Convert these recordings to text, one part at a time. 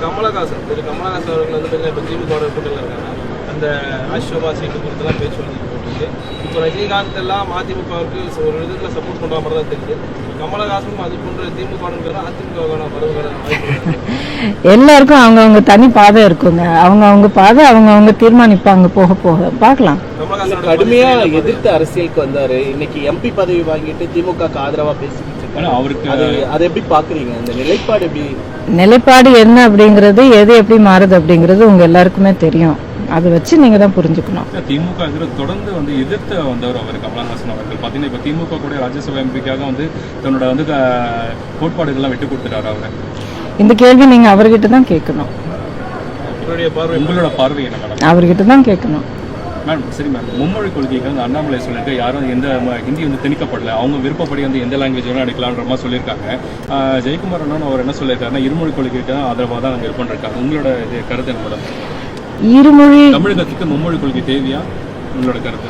கமலஹாசன் அவர்கள் வந்து இப்போ திமுக கூட்டத்தில் இருக்காங்க. அந்த அசோகா சீட்டு கொடுத்தெல்லாம் பேச்சு வந்துட்டு போட்டுருக்கு. இப்போ ரஜினிகாந்த் எல்லாம் அதிமுகவுக்கு ஒரு விதத்தில் சப்போர்ட் பண்ணுற மாதிரி தான் தெரியுது. கமலஹாசனும் அது போன்ற திமுக அதிமுகவான எல்லாருக்கும் அவங்கவுங்க தனி பாதை இருக்குங்க. அவங்கவுங்க பாதை அவங்கவுங்க தீர்மானிப்பாங்க. போக போக பார்க்கலாம். கடுமையா எதிர்த்து அரசியலுக்கு வந்தாரு. இன்னைக்கு எம்பி பதவி வாங்கிட்டு திமுக ஆதரவா பேசிக்கிட்டு அவருக்கு அதை எப்படி பாக்குறீங்க? அந்த நிலைப்பாடு என்ன அப்படிங்கிறது, எது எப்படி மாறுது அப்படிங்கிறது உங்க எல்லாருக்குமே தெரியும். அதை வச்சு நீங்க தான் புரிஞ்சுக்கணும். திமுக தொடர்ந்து வந்து எதிர்த்து வந்தவர் அவர் கமலஹாசன் அவர்கள். பார்த்தீங்கன்னா இப்போ திமுக கூட ராஜ்யசபா எம்பிக்காக வந்து தன்னோட வந்து கோட்பாடுகள்லாம் விட்டு கொடுத்துட்டாரு அவர். இந்த கேள்வி நீங்க அவர்கிட்ட தான் கேட்கணும். உங்களோட பார்வை என்ன மேடம்? அவர்கிட்ட தான் கேட்கணும். மேடம் சரி மேம், மும்மொழி கொள்கைக்கு வந்து அண்ணாமலை சொல்லியிருக்க யாரும் எந்த ஹிந்தி வந்து திணிக்கப்படல, அவங்க விருப்பப்படி வந்து எந்த லாங்குவேஜ் வேணும் எடுக்கலான்ற மாதிரி சொல்லியிருக்காங்க. ஜெயக்குமார் அண்ணன் அவர் என்ன சொல்லியிருக்காருன்னா இருமொழி கொள்கைக்கு தான் ஆதரவாக தான் நாங்கள் இருப்போம் இருக்காங்க. உங்களோட இது கருத்து என்ன மேடம்? இருமொழி தமிழகத்துக்கு மும்மொழி கொள்கை தேவையா? உங்களோட கருத்து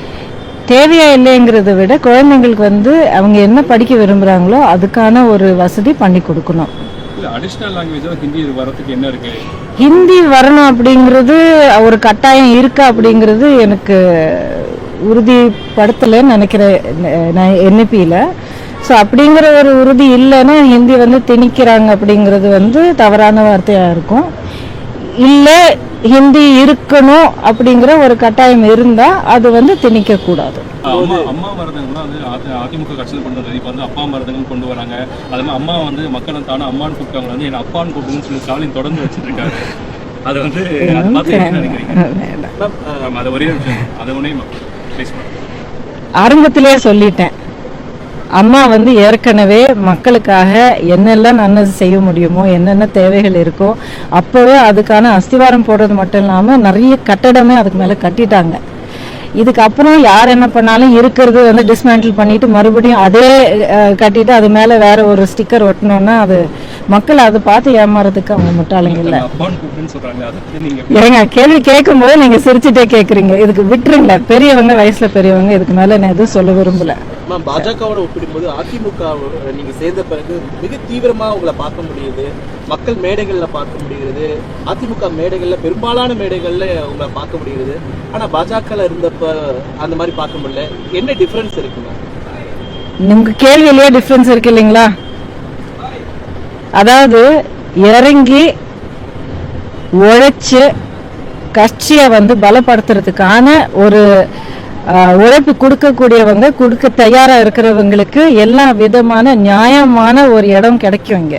தேவையா இல்லைங்கிறத விட குழந்தைங்களுக்கு வந்து அவங்க என்ன படிக்க விரும்புறாங்களோ அதுக்கான ஒரு வசதி பண்ணி கொடுக்கணும். அடிஷனல் லாங்குவேஜ் ஹிந்தி வரதுக்கு என்ன இருக்கு? ஹிந்தி வரணும் அப்படிங்கிறது ஒரு கட்டாயம் இருக்கா அப்படிங்கிறது எனக்கு உறுதிப்படுத்தலைன்னு நினைக்கிறேன் என்எப்பியில். ஸோ அப்படிங்கிற ஒரு உறுதி இல்லைன்னா ஹிந்தி வந்து திணிக்கிறாங்க அப்படிங்கிறது வந்து தவறான வார்த்தையாக இருக்கும். இல்லை ஹிந்தி இருக்கணும் அப்படிங்கிற ஒரு கட்டாயம் இருந்தா அது வந்து திணிக்க கூடாது. அம்மா மருந்தகம்னா வந்து அதிமுக கட்சியில் கொண்டு வந்தது. இப்போ வந்து அப்பா மருந்தகம் கொண்டு வராங்க. அது மாதிரி அம்மா வந்து மக்கள் தானே அம்மான்னு கூப்பிட்டாங்க வந்து என்ன அப்பான்னு கூப்பிடுங்கன்னு சொல்லி ஸ்டாலின் தொடர்ந்து வச்சுட்டு இருக்காரு. அது வந்து அது ஒரே விஷயம். அதை ஒன்னே ஆரம்பத்திலேயே சொல்லிட்டேன். அம்மா வந்து ஏற்கனவே மக்களுக்காக என்னெல்லாம் நல்லது செய்ய முடியுமோ, என்னென்ன தேவைகள் இருக்கோ அப்போவே அதுக்கான அஸ்திவாரம் போடுறது மட்டும் இல்லாமல் நிறைய கட்டடமே அதுக்கு மேலே கட்டிட்டாங்க. இதுக்கப்புறம் யார் என்ன பண்ணாலும் இருக்கிறது வந்து டிஸ்மேண்டில் பண்ணிட்டு மறுபடியும் அதே கட்டிட்டு அது மேலே வேற ஒரு ஸ்டிக்கர் ஒட்டணும்னா அது மக்கள் அதை பார்த்து ஏமாறதுக்கு அவங்க முட்டாளுங்க இல்லை. ஏங்க கேள்வி கேட்கும் போது நீங்க சிரிச்சுட்டே கேட்குறீங்க. இதுக்கு விட்டுருங்க. பெரியவங்க, வயசுல பெரியவங்க, இதுக்கு மேல நான் எதுவும் சொல்ல விரும்பல. பாஜகவோட ஒப்பிடும்போது அதிமுக நீங்க சேர்ந்த பிறகு மிக தீவிரமா உங்களை பார்க்க முடியுது. மக்கள் மேடைகள்ல பார்க்க முடிகிறது. அதிமுக மேடைகள்ல பெரும்பாலான மேடைகள்ல உங்களை பார்க்க முடிகிறது. ஆனா பாஜக இருந்தப்ப அந்த மாதிரி பார்க்க முடியல. என்ன டிஃபரன்ஸ் இருக்குங்க? உங்க கேள்வியிலேயே டிஃபரன்ஸ் இருக்கு இல்லைங்களா? அதாவது இறங்கி உழைச்சு கட்சியை வந்து பலப்படுத்துறதுக்கான ஒரு உழைப்பு கொடுக்கக்கூடியவங்க, கொடுக்க தயாரா இருக்கிறவங்களுக்கு எல்லா விதமான நியாயமான ஒரு இடம் கிடைக்கும் இங்க.